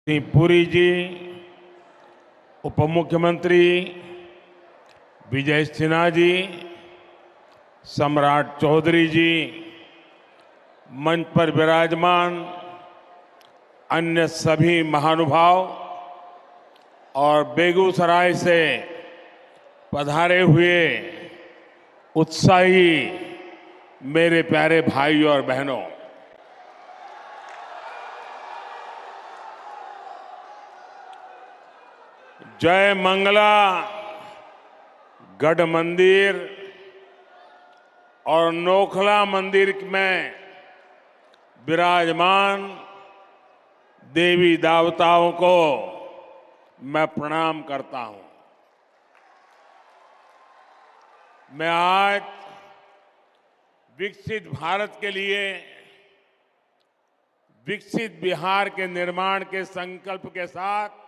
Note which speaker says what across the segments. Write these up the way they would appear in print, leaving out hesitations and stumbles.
Speaker 1: श्री पुरी जी, उप मुख्यमंत्री विजय सिन्हा जी, सम्राट चौधरी जी, मंच पर विराजमान अन्य सभी महानुभाव और बेगूसराय से पधारे हुए उत्साही मेरे प्यारे भाई और बहनों, जय मंगला गढ़ मंदिर और नोखला मंदिर में विराजमान देवी देवताओं को मैं प्रणाम करता हूं। मैं आज विकसित भारत के लिए विकसित बिहार के निर्माण के संकल्प के साथ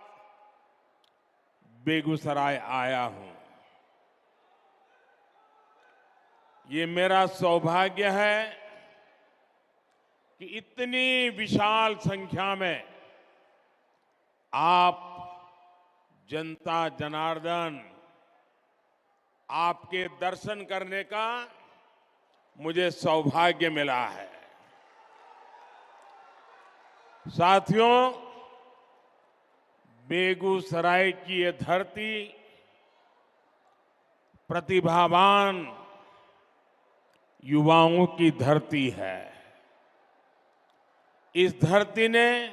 Speaker 1: बेगूसराय आया हूं। ये मेरा सौभाग्य है कि इतनी विशाल संख्या में आप जनता जनार्दन आपके दर्शन करने का मुझे सौभाग्य मिला है। साथियों, बेगूसराय की ये धरती प्रतिभावान युवाओं की धरती है। इस धरती ने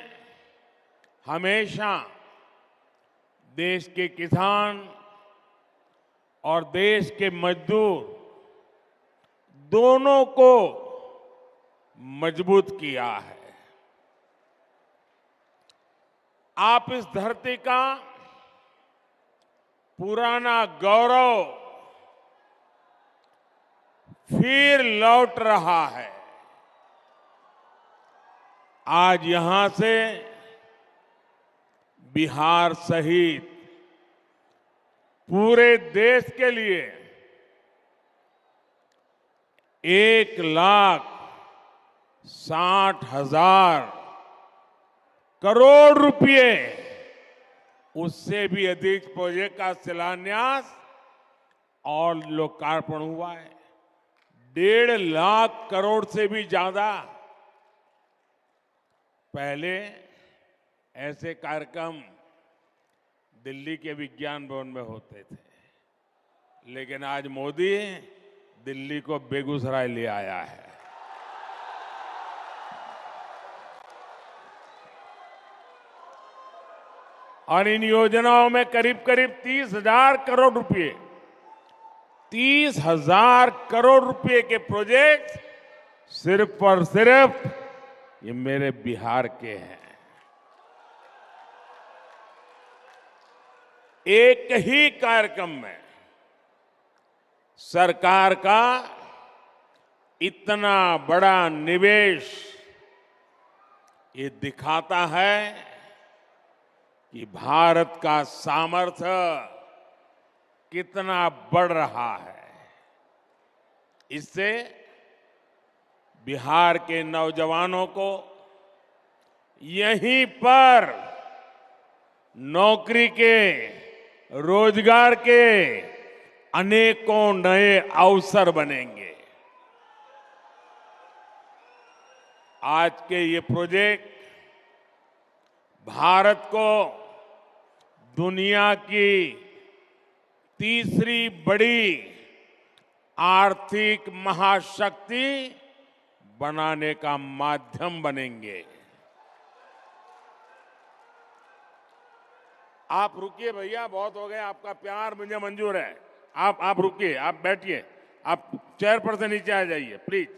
Speaker 1: हमेशा देश के किसान और देश के मजदूर दोनों को मजबूत किया है। आप इस धरती का पुराना गौरव फिर लौट रहा है। आज यहां से बिहार सहित पूरे देश के लिए 1,60,000 करोड़ रुपए, उससे भी अधिक प्रोजेक्ट का शिलान्यास और लोकार्पण हुआ है। 1.5 लाख करोड़ से भी ज्यादा। पहले ऐसे कार्यक्रम दिल्ली के विज्ञान भवन में होते थे, लेकिन आज मोदी दिल्ली को बेगूसराय ले आया है। और इन योजनाओं में करीब करीब 30,000 करोड़ रुपए 30,000 करोड़ रुपए के प्रोजेक्ट सिर्फ और सिर्फ ये मेरे बिहार के हैं। एक ही कार्यक्रम में सरकार का इतना बड़ा निवेश ये दिखाता है कि भारत का सामर्थ्य कितना बढ़ रहा है। इससे बिहार के नौजवानों को यहीं पर नौकरी के, रोजगार के अनेकों नए अवसर बनेंगे। आज के ये प्रोजेक्ट भारत को दुनिया की तीसरी बड़ी आर्थिक महाशक्ति बनाने का माध्यम बनेंगे। आप रुकिए भैया, बहुत हो गए, आपका प्यार मुझे मंजूर है। आप रुकिए, आप बैठिए, आप चेयर पर से नीचे आ जाइए प्लीज।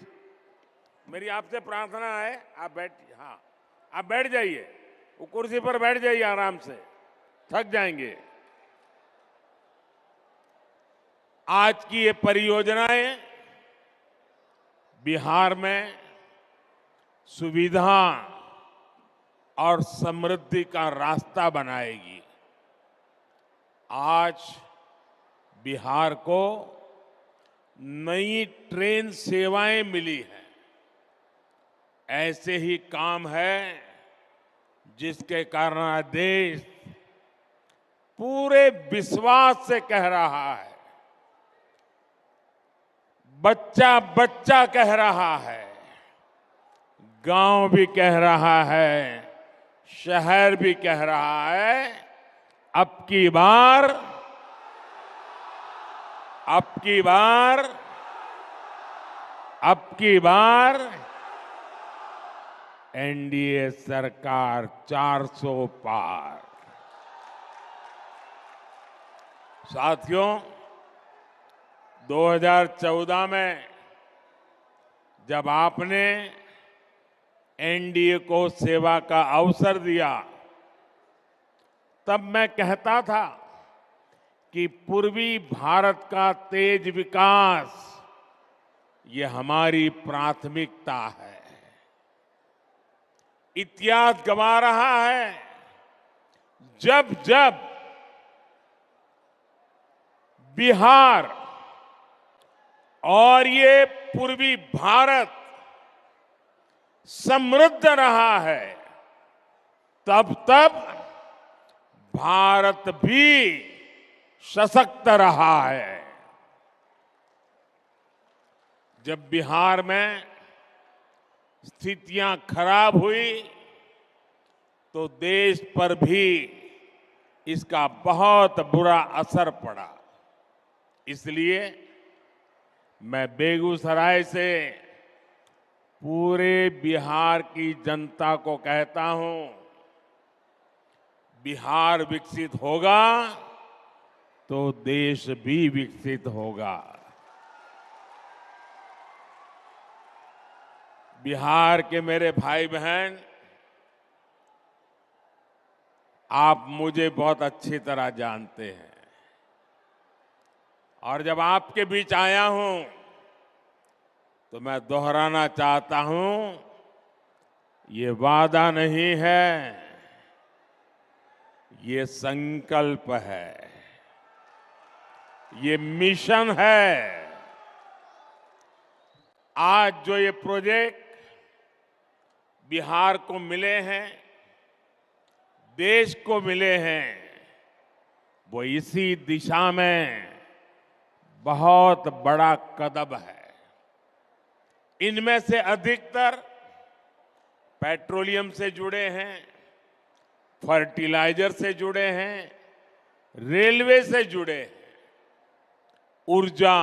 Speaker 1: मेरी आपसे प्रार्थना है, आप बैठिए। हाँ, आप बैठ जाइए, वो कुर्सी पर बैठ जाइए आराम से, थक जाएंगे। आज की ये परियोजनाएं बिहार में सुविधा और समृद्धि का रास्ता बनाएगी। आज बिहार को नई ट्रेन सेवाएं मिली हैं। ऐसे ही काम है जिसके कारण आज देश पूरे विश्वास से कह रहा है, बच्चा बच्चा कह रहा है, गांव भी कह रहा है, शहर भी कह रहा है, अब की बार अब की बार अब की बार एनडीए सरकार 400 पार। साथियों, 2014 में जब आपने एनडीए को सेवा का अवसर दिया, तब मैं कहता था कि पूर्वी भारत का तेज विकास ये हमारी प्राथमिकता है। इतिहास गवा रहा है, जब जब बिहार और ये पूर्वी भारत समृद्ध रहा है, तब तब भारत भी सशक्त रहा है। जब बिहार में स्थितियां खराब हुई तो देश पर भी इसका बहुत बुरा असर पड़ा। इसलिए मैं बेगूसराय से पूरे बिहार की जनता को कहता हूं, बिहार विकसित होगा तो देश भी विकसित होगा। बिहार के मेरे भाई बहन, आप मुझे बहुत अच्छी तरह जानते हैं और जब आपके बीच आया हूं तो मैं दोहराना चाहता हूं, ये वादा नहीं है, ये संकल्प है, ये मिशन है। आज जो ये प्रोजेक्ट बिहार को मिले हैं, देश को मिले हैं, वो इसी दिशा में बहुत बड़ा कदम है। इनमें से अधिकतर पेट्रोलियम से जुड़े हैं, फर्टिलाइजर से जुड़े हैं, रेलवे से जुड़े हैं, ऊर्जा,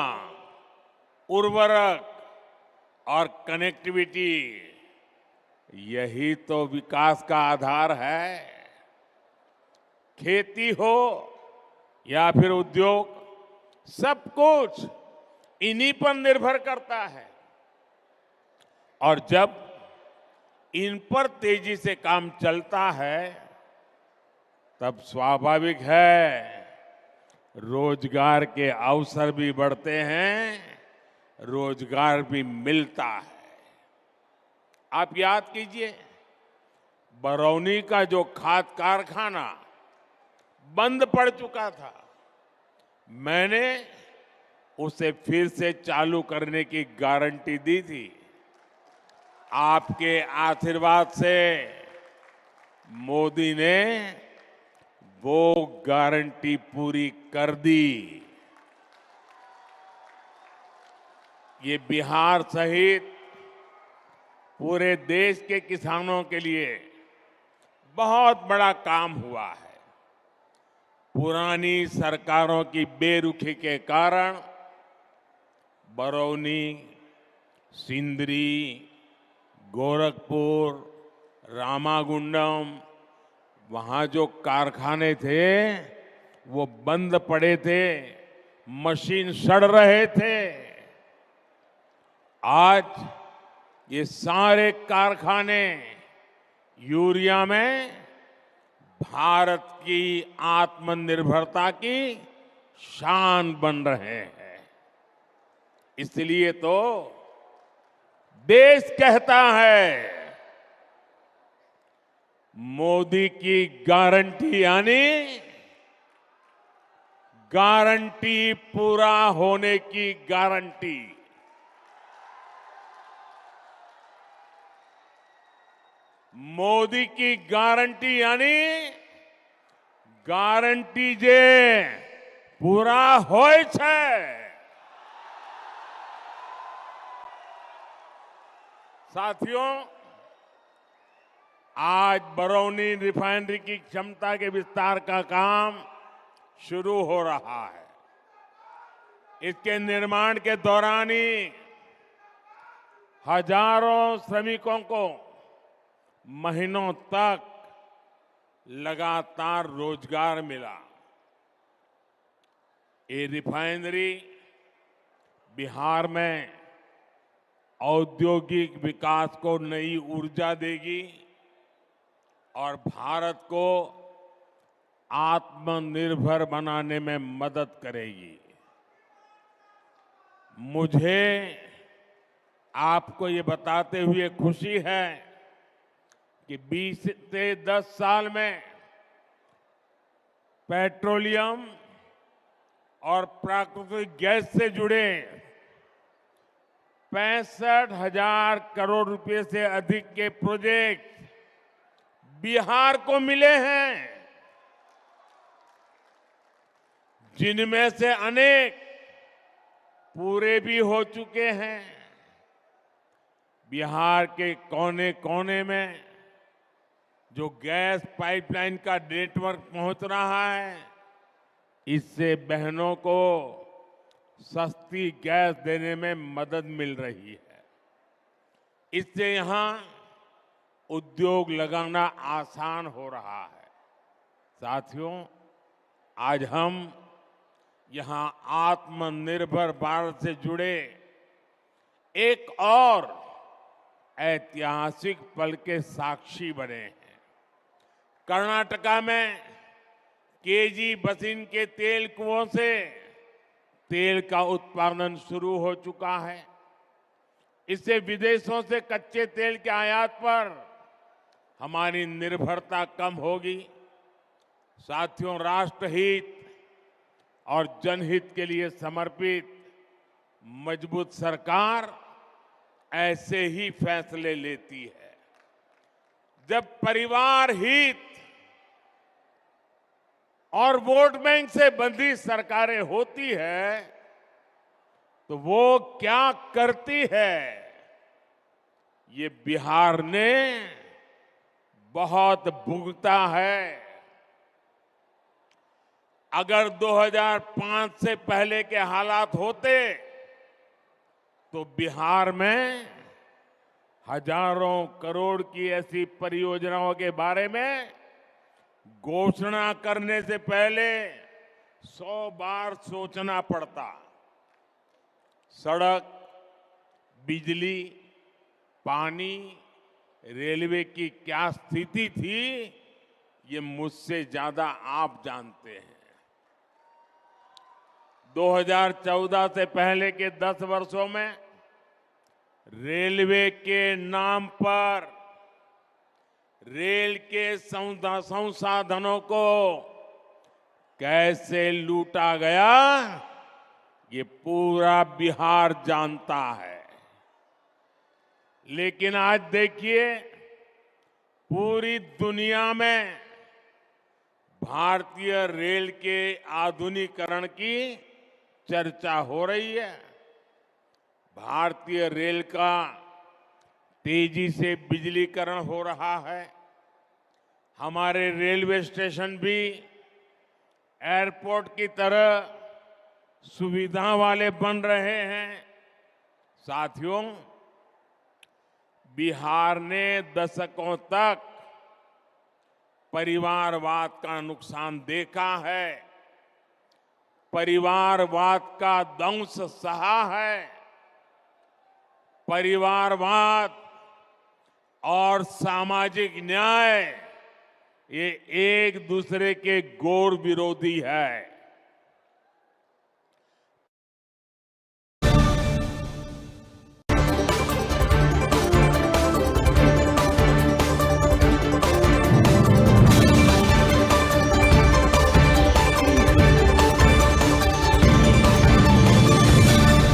Speaker 1: उर्वरक और कनेक्टिविटी, यही तो विकास का आधार है। खेती हो या फिर उद्योग, सब कुछ इन्हीं पर निर्भर करता है और जब इन पर तेजी से काम चलता है तब स्वाभाविक है रोजगार के अवसर भी बढ़ते हैं, रोजगार भी मिलता है। आप याद कीजिए, बरौनी का जो खाद कारखाना बंद पड़ चुका था, मैंने उसे फिर से चालू करने की गारंटी दी थी। आपके आशीर्वाद से मोदी ने वो गारंटी पूरी कर दी। ये बिहार सहित पूरे देश के किसानों के लिए बहुत बड़ा काम हुआ है। पुरानी सरकारों की बेरुखी के कारण बरौनी, सिंदरी, गोरखपुर, रामागुंडम, वहां जो कारखाने थे वो बंद पड़े थे, मशीन सड़ रहे थे। आज ये सारे कारखाने यूरिया में भारत की आत्मनिर्भरता की शान बन रहे हैं। इसलिए तो देश कहता है, मोदी की गारंटी यानी गारंटी पूरा होने की गारंटी। मोदी की गारंटी यानी गारंटी जे पूरा હોય છે। साथियों, आज बरौनी रिफाइनरी की क्षमता के विस्तार का काम शुरू हो रहा है। इसके निर्माण के दौरान ही हजारों श्रमिकों को महीनों तक लगातार रोजगार मिला। ये रिफाइनरी बिहार में औद्योगिक विकास को नई ऊर्जा देगी और भारत को आत्मनिर्भर बनाने में मदद करेगी। मुझे आपको ये बताते हुए खुशी है कि 20 से 10 साल में पेट्रोलियम और प्राकृतिक गैस से जुड़े 65,000 करोड़ रुपए से अधिक के प्रोजेक्ट बिहार को मिले हैं, जिनमें से अनेक पूरे भी हो चुके हैं। बिहार के कोने कोने में जो गैस पाइपलाइन का नेटवर्क पहुंच रहा है, इससे बहनों को सस्ती गैस देने में मदद मिल रही है। इससे यहां उद्योग लगाना आसान हो रहा है। साथियों, आज हम यहां आत्मनिर्भर भारत से जुड़े एक और ऐतिहासिक पल के साक्षी बने हैं। कर्नाटका में केजी बसिन के तेल कुओं से तेल का उत्पादन शुरू हो चुका है। इससे विदेशों से कच्चे तेल के आयात पर हमारी निर्भरता कम होगी। साथियों, राष्ट्रहित और जनहित के लिए समर्पित मजबूत सरकार ऐसे ही फैसले लेती है। जब परिवार हित और वोट बैंक से बंधी सरकारें होती है तो वो क्या करती है, ये बिहार ने बहुत भुगता है। अगर 2005 से पहले के हालात होते तो बिहार में हजारों करोड़ की ऐसी परियोजनाओं के बारे में घोषणा करने से पहले 100 बार सोचना पड़ता। सड़क, बिजली, पानी, रेलवे की क्या स्थिति थी, ये मुझसे ज्यादा आप जानते हैं। 2014 से पहले के 10 वर्षों में रेलवे के नाम पर रेल के संसाधनों को कैसे लूटा गया, ये पूरा बिहार जानता है। लेकिन आज देखिए, पूरी दुनिया में भारतीय रेल के आधुनिकीकरण की चर्चा हो रही है। भारतीय रेल का तेजी से बिजलीकरण हो रहा है। हमारे रेलवे स्टेशन भी एयरपोर्ट की तरह सुविधा वाले बन रहे हैं। साथियों, बिहार ने दशकों तक परिवारवाद का नुकसान देखा है, परिवारवाद का दंश सहा है। परिवारवाद और सामाजिक न्याय ये एक दूसरे के घोर विरोधी है।